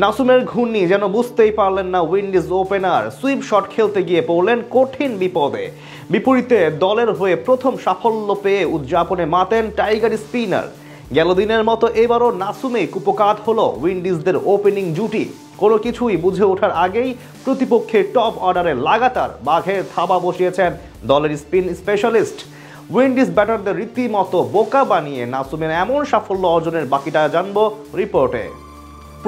নাসুমের ঘূর্ণি যেন বুঝতেই পারলেন না উইন্ডিজ ওপেনার। সুইপ শট খেলতে গিয়ে পড়লেন কঠিন বিপদে। বিপরীতে দলের হয়ে প্রথম সাফল্য পেয়ে উদযাপনে মাতেন টাইগার স্পিনার। গেল দিনের মতো এবারও নাসুমে কুপকাত হলো উইন্ডিজদের ওপেনিং জুটি। কোনো কিছুই বুঝে ওঠার আগেই প্রতিপক্ষের টপ অর্ডারে লাগাতার বাঘের থাবা বসিয়েছেন দলের স্পিন স্পেশালিস্ট। উইন্ডিজ ব্যাটারদের রীতিমতো বোকা বানিয়ে নাসুমের এমন সাফল্য অর্জনের বাকিটা জানবো রিপোর্টে।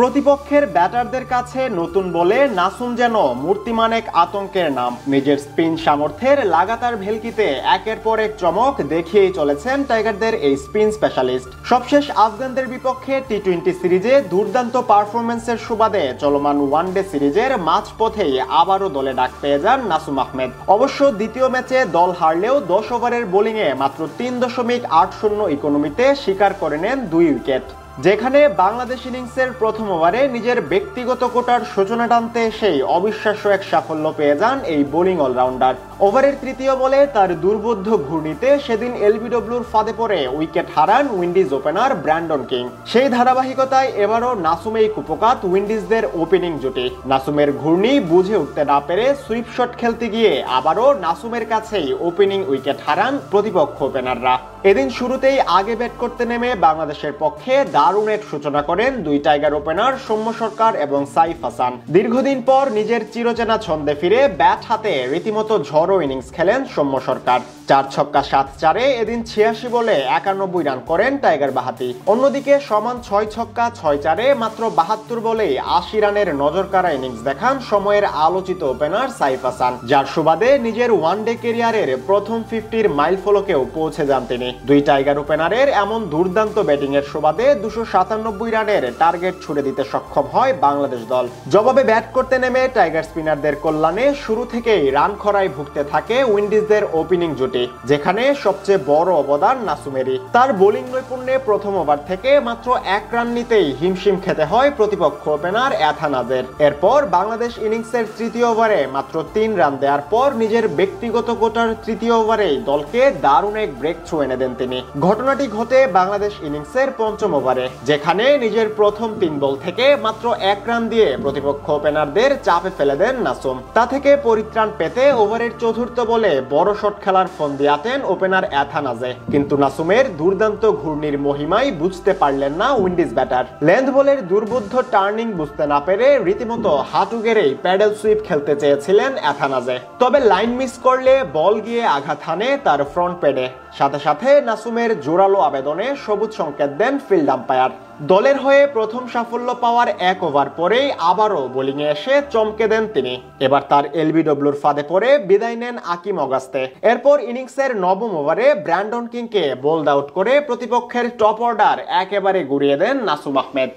প্রতিপক্ষের ব্যাটারদের কাছে নতুন বলে নাসুম যেন মূর্তিমান এক আতঙ্কের নাম। নিজের স্পিন সামর্থ্যের লাগাতার ভেলকিতে একের পর এক চমক দেখিয়েই চলেছেন টাইগারদের এই স্পিন স্পেশালিস্ট। সবশেষ আফগানদের বিপক্ষে টি-20 সিরিজে দুর্দান্ত পারফরমেন্সের সুবাদে চলমান ওয়ানডে সিরিজের মাঝপথেই আবারও দলে ডাক পেয়ে যান নাসুম আহমেদ। অবশ্য দ্বিতীয় ম্যাচে দল হারলেও 10 ওভারের বোলিংয়ে মাত্র 3.80 ইকোনমিতে শিকার করে নেন 2 উইকেট। যেখানে বাংলাদেশ ইনিংসের প্রথম ওভারে নিজের ব্যক্তিগত কোটার সূচনা টানতে সেই অবিশ্বাস্য এক সাফল্য পেয়ে যান এই বোলিং অলরাউন্ডার। ওভারের তৃতীয় বলে তার দুর্বোধ্য ঘূর্ণিতে সেদিন এলবিডব্লিউর ফাঁদে পড়ে উইকেট হারান উইন্ডিজ ওপেনার ব্র্যান্ডন কিং। সেই ধারাবাহিকতায় এবারও নাসুমেই কুপকাত উইন্ডিজদের ওপেনিং জুটি। নাসুমের ঘূর্ণি বুঝে উঠতে না পেরে সুইপ শট খেলতে গিয়ে আবারও নাসুমের কাছেই ওপেনিং উইকেট হারান প্রতিপক্ষ ওপেনাররা। এদিন শুরুতেই আগে ব্যাট করতে নেমে বাংলাদেশের পক্ষে দারুণ এক সূচনা করেন দুই টাইগার ওপেনার সৌম্য সরকার এবং সাইফ হাসান। দীর্ঘদিন পর নিজের চিরচেনা ছন্দে ফিরে ব্যাট হাতে রীতিমতো ঝড়ো ইনিংস খেলেন সৌম্য সরকার। 4 ছক্কা 7 চারে এদিন 86 বলে 91 রান করেন টাইগার বাহাতি। অন্যদিকে সমান 6 ছক্কা 6 চারে মাত্র 72 বলেই 80 রানের নজরকাড়া ইনিংস দেখান সময়ের আলোচিত ওপেনার সাইফ হাসান, যার সুবাদে নিজের ওয়ানডে ক্যারিয়ারের প্রথম 50-র মাইল ফলকেও পৌঁছে যান তিনি। দুই টাইগার ওপেনারের এমন দুর্দান্ত ব্যাটিং এর সুবাদে 297 রানের টার্গেট ছুড়ে দিতে সক্ষম হয় বাংলাদেশ দল। জবাবে ব্যাট করতে নেমে টাইগার স্পিনারদের কল্যাণে শুরু থেকেই রান খরায় ভুগতে থাকে উইন্ডিজদের ওপেনিং জুটি, যেখানে সবচেয়ে বড় অবদান নাসুমেরই। তার বোলিং নৈপুণ্যে প্রথম ওভার থেকে মাত্র 1 রান নিতেই হিমশিম খেতে হয় প্রতিপক্ষ ওপেনার এথানাজের। এরপর বাংলাদেশ ইনিংসের তৃতীয় ওভারে মাত্র 3 রান দেওয়ার পর নিজের ব্যক্তিগত কোটার তৃতীয় ওভারেই দলকে দারুণ এক ব্রেক থ্রু এনে দেন তিনি। ঘটনাটি ঘটে বাংলাদেশ ইনিংসের পঞ্চম ওভারে, যেখানে নিজের প্রথম 3 বল থেকে মাত্র 1 রান দিয়ে প্রতিপক্ষ ওপেনারদের চাপে ফেলে দেন নাসুম। তা থেকে পরিত্রাণ পেতে ওভারের চতুর্থ বলে বড় শট খেলার ফোন দিয়াতেন ওপেনার এথানাজে, কিন্তু নাসুমের দুর্দান্ত ঘূর্ণির মহিমাই বুঝতে পারলেন না উইন্ডিজ ব্যাটার। লেন্থ বলের দুর্বোধ্য টার্নিং বুঝতে না পেরে রীতিমতো হাঁটু গেড়েই প্যাডেল সুইপ খেলতে চেয়েছিলেন এথানাজে, তবে লাইন মিস করলে বল গিয়ে আঘাত হানে তার ফ্রন্ট প্যাডে। সাথে সাথে নাসুমের জোরালো আবেদনে সবুজ সংকেত দেন ফিল্ড আম্পায়ার। দলের হয়ে প্রথম সাফল্য পাওয়ার 1 ওভার পরেই আবারও বোলিংয়ে এসে চমকে দেন তিনি। এবার তার এলবিডব্লিউর ফাঁদে পড়ে বিদায় নেন আকিম অগাস্তে। এরপর ইনিংসের 9ম ওভারে ব্র্যান্ডন কিংকে বোল্ড আউট করে প্রতিপক্ষের টপ অর্ডার একেবারে গুড়িয়ে দেন নাসুম আহমেদ।